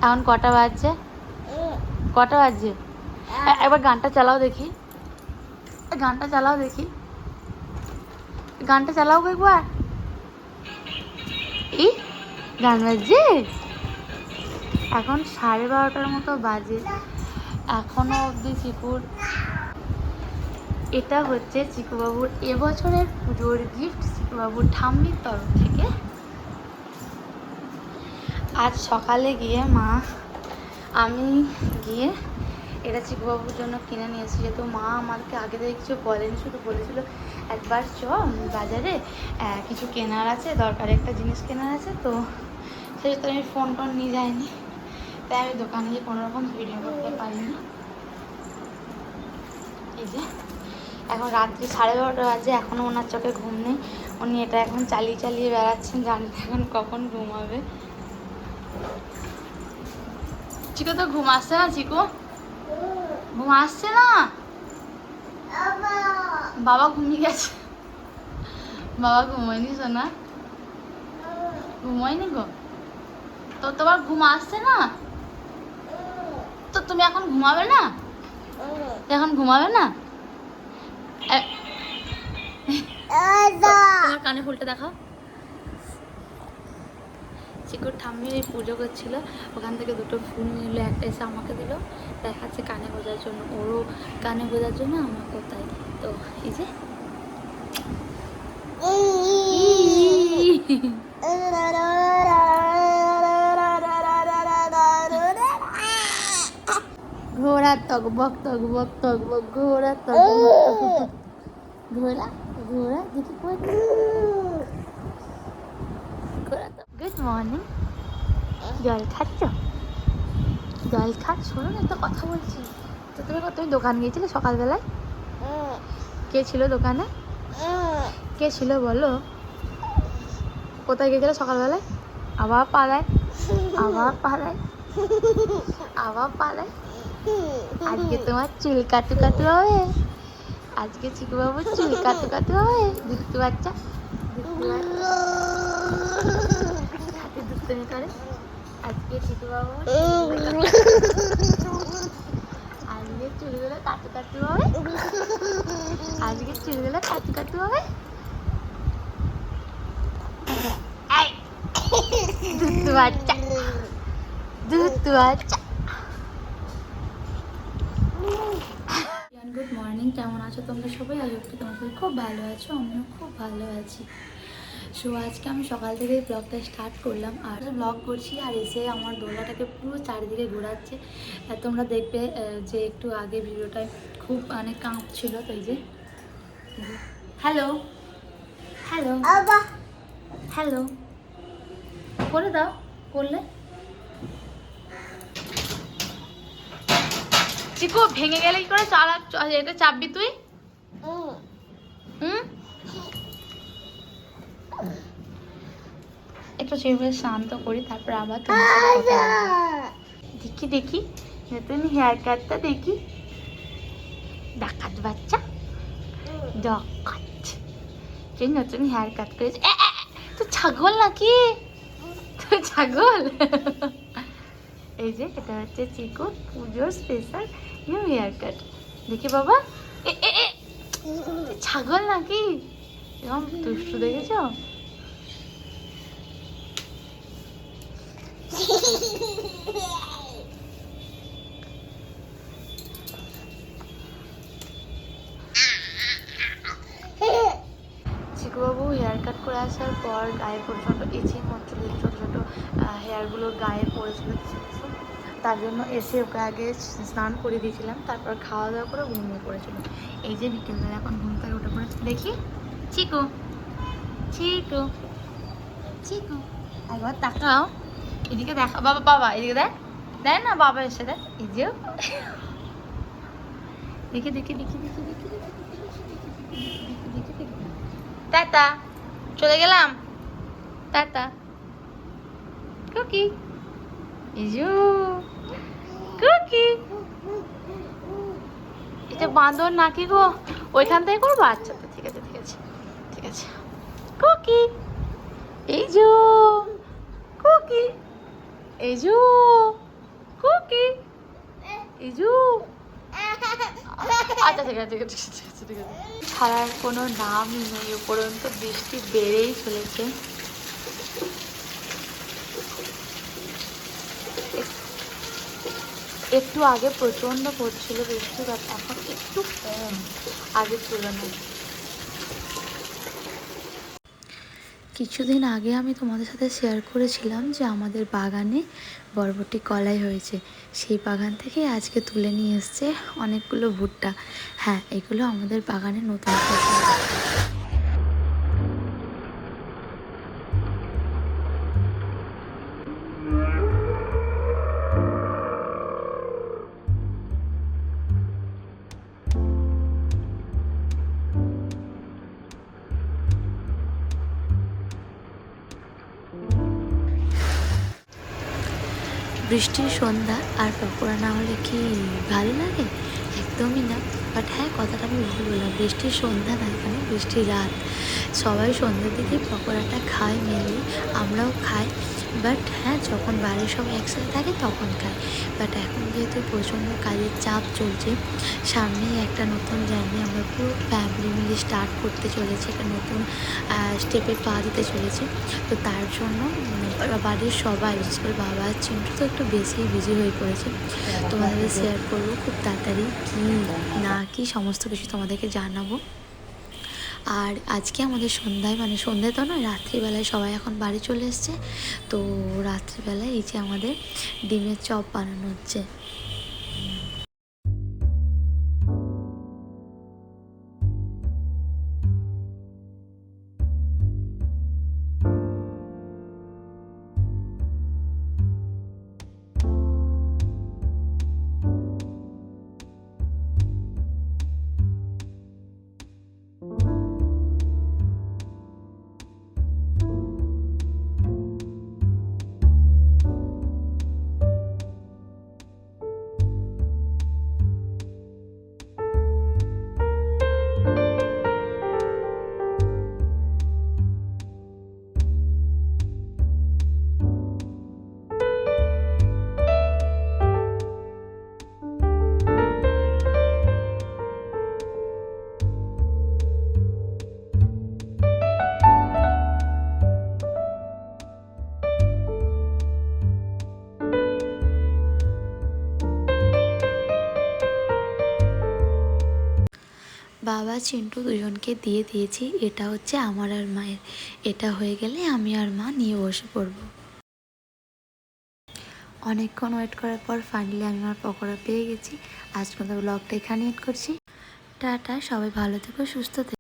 এখন কটা বাজছে? কটা বাজছে? একবার গানটা চালাও দেখি, গানটা চালাও দেখি, গানটা চালাও গো একবার। এই গান বাজছে। এখন 12:30টার মতো বাজে, এখনো অবধি চিকুর, এটা হচ্ছে চিকুবাবুর এবছরের পুজোর গিফট চিকুবাবুর ঠাম্মির তরফ থেকে। আজ সকালে গিয়ে আমি গিয়ে এটা চিকুবাবুর জন্য কিনে নিয়েছি, যেহেতু মা আমাকে আগে থেকে কিছু বলেনি, শুধু বলেছিল একবার চ বাজারে কিছু কেনার আছে, দরকারি একটা জিনিস কেনার আছে, তো সেহেতু আমি ফোন নিয়ে যাইনি, তাই আমি দোকানে গিয়ে কোনোরকম ভিডিও করতে পারিনি। এই যে এখন রাত্রি 12:30 বাজে, এখনও ওনার চোখে ঘুম নেই, উনি এটা এখন চালিয়ে চালিয়ে বেড়াচ্ছেন, জানি না এখন কখন ঘুমাবে। চিকু তো ঘুম আসছে না, চিকু ঘুম আসছে না, বাবা ঘুমিয়ে গেছে, বাবা ঘুমোয়নি সোনা, ঘুমোয়নি গো, তো তোমার ঘুম আসছে না, তো তুমি এখন ঘুমাবে না, এখন ঘুমাবে না, তোমার কানে ফুলটা দেখাও। চিকুর ঠাম্মি পুজো করছিল, ওখান থেকে দুটো ফুল নিল, একটা এসে আমাকে দিল, দেখাচ্ছে কানে গোজার জন্য, ওরও কানে গোজার জন্য আমাকেও তাই। তো এই যে ঘোড়া তকবক তকবক তকবক, ঘোড়া তকবক, ঘোড়া ঘোড়া দেখি ঘোড়া। গুড মর্নিং, জল খাচ্ছ? জল খাচ্ছ? শোনো না, একটা কথা বলছি, তো তুমি দোকান গিয়েছিলে সকালবেলায়? কে ছিল দোকানে? কে ছিল বলো? কোথায় গিয়েছিলে সকালবেলায়? আবার পালায়, আবার পালায়, আবার পালায়। আজকে তোমার চুল কাটু কাটু হবে, আজকে চিকুবাবুর চুল কাটু কাটু হবে, দুষ্টু বাচ্চা, হাতে দুষ্টুমি করে। আজকে চিকুবাবুর আজকে চুলগুলো কাটু কাটু হবে, আজকে চুলগুলো কাটু কাটু হবে। দুষ্টু বাচ্চা, দুষ্টু বাচ্চা। গুড মর্নিং, কেমন আছো তোমরা সবাই? আজ অব্দি তোমরা সবাই খুব ভালো আছো, আমিও খুব ভালো আছি। সো আজকে আমি সকাল থেকে ব্লগটা স্টার্ট করলাম, আর ব্লগ করছি, আর এসে আমার দোলাটাকে পুরো চারিদিকে ঘোরাচ্ছে। তোমরা দেখবে যে একটু আগে ভিডিওটায় খুব অনেক কাঁপছিল, তো এই যে হ্যালো হ্যালো হ্যালো করে দাও, করলে চিকু ভেঙে গেলে কি করে এটা চাপবি তুই? একটু সেভাবে শান্ত করি, তারপর আবার দেখি দেখি নতুন হেয়ার কাটটা দেখি। ডাকাত বাচ্চা, ডাকাত, যে নতুন হেয়ার কাট করেছে। তো ছাগল নাকি? তো ছাগল। এই যে এটা হচ্ছে চিকুর পুজোর স্পেশাল নিউ হেয়ার কাট। দেখি বাবা, ছাগল নাকি? এরকম দুষ্টু দেখেছো? চিকুবাবু হেয়ার কাট করে আসার পর গায়ে প্রচণ্ড ইচিং হচ্ছিল, ছোটো ছোটো হেয়ারগুলো গায়ে পড়েছিল, তার জন্য এসে ওকে আগে স্নান করে দিয়েছিলাম, তারপর খাওয়া দাওয়া করে ঘুমিয়ে পড়েছিল। এই যে বিকেলবেলা এখন ঘুম থেকে উঠে পড়েছে। দেখি চিকু, চিকু, চিকু, একবার তাকাও এদিকে, দেখা বাবা, বাবা এদিকে দেখ, দেখ না বাবা এসে দেখ, এই যে দেখি দেখি দেখি দেখি দেখি দেখি, টাটা, চলে গেলাম, টাটা। কুকি, ইজু, কুকি, এটা বাঁদর নাকি গো? ওইখান থেকে করবো? আচ্ছা, তো ঠিক আছে ঠিক আছে ঠিক আছে। কুকি, এই যো কুকি, এই যো কি ইজু আচ্ছা ঠিক আছে ঠিক আছে ঠিক আছে ঠিক আছে ছাড়ার কোনো নামই নেই, উপরন্ত বৃষ্টি বেড়েই চলেছে। একটু আগে প্রচণ্ড পড়ছিল বৃষ্টি, বাট এখন একটু কম আগের তুলনায়। কিছুদিন আগে আমি তোমাদের সাথে শেয়ার করেছিলাম যে আমাদের বাগানে বরবটি কলাই হয়েছে। সেই বাগান থেকে আজকে তুলে নিয়ে এসছে অনেকগুলো ভুট্টা। হ্যাঁ, এগুলো আমাদের বাগানে নতুন ফসল। বৃষ্টির সন্ধ্যা আর পকোড়া না হলে কি ভালো লাগে? একদমই না। বাট হ্যাঁ, কথাটা আমি ভুল বললাম, বৃষ্টির সন্ধ্যা না, এখানে বৃষ্টির রাত। সবাই সন্ধ্যের দিকে পকোড়াটা খায় মেনলি, আমরাও খাই। বাট হ্যাঁ, যখন বাড়ির সব একসাথে থাকে তখন খাই। বাট এখন যেহেতু প্রচণ্ড কাজের চাপ চলছে, সামনেই একটা নতুন জার্নি আমরা পুরো ফ্যামিলি মিলে স্টার্ট করতে চলেছি, একটা নতুন স্টেপে পা দিতে চলেছি। তো তার জন্য বাড়ির সবাই, বিশেষ করে বাবা আর চিন্টু তো একটু বেশি বিজি হয়ে পড়েছে। তোমাদের শেয়ার করবো খুব তাড়াতাড়ি কী না কি সমস্ত কিছু তোমাদেরকে জানাবো। আর আজকে আমাদের সন্ধ্যায়, মানে সন্ধ্যে তো নয়, রাত্রিবেলায় সবাই এখন বাড়ি চলে এসছে। তো রাত্রিবেলায় এই যে আমাদের ডিমের চপ বানানো হচ্ছে। বাবা চিন্টু দুজনকে দিয়ে দিয়েছি। এটা হচ্ছে আমার আর মায়ের। এটা হয়ে গেলে আমি আর মা নিয়ে বসে পড়ব। অনেকক্ষণ ওয়েট করার পর ফাইনালি আমি আমার পকোড়া পেয়ে গেছি। আজকে ব্লগটা এখানে এড করছি। টাটা, সবাই ভালো থেকো, সুস্থ থেকো।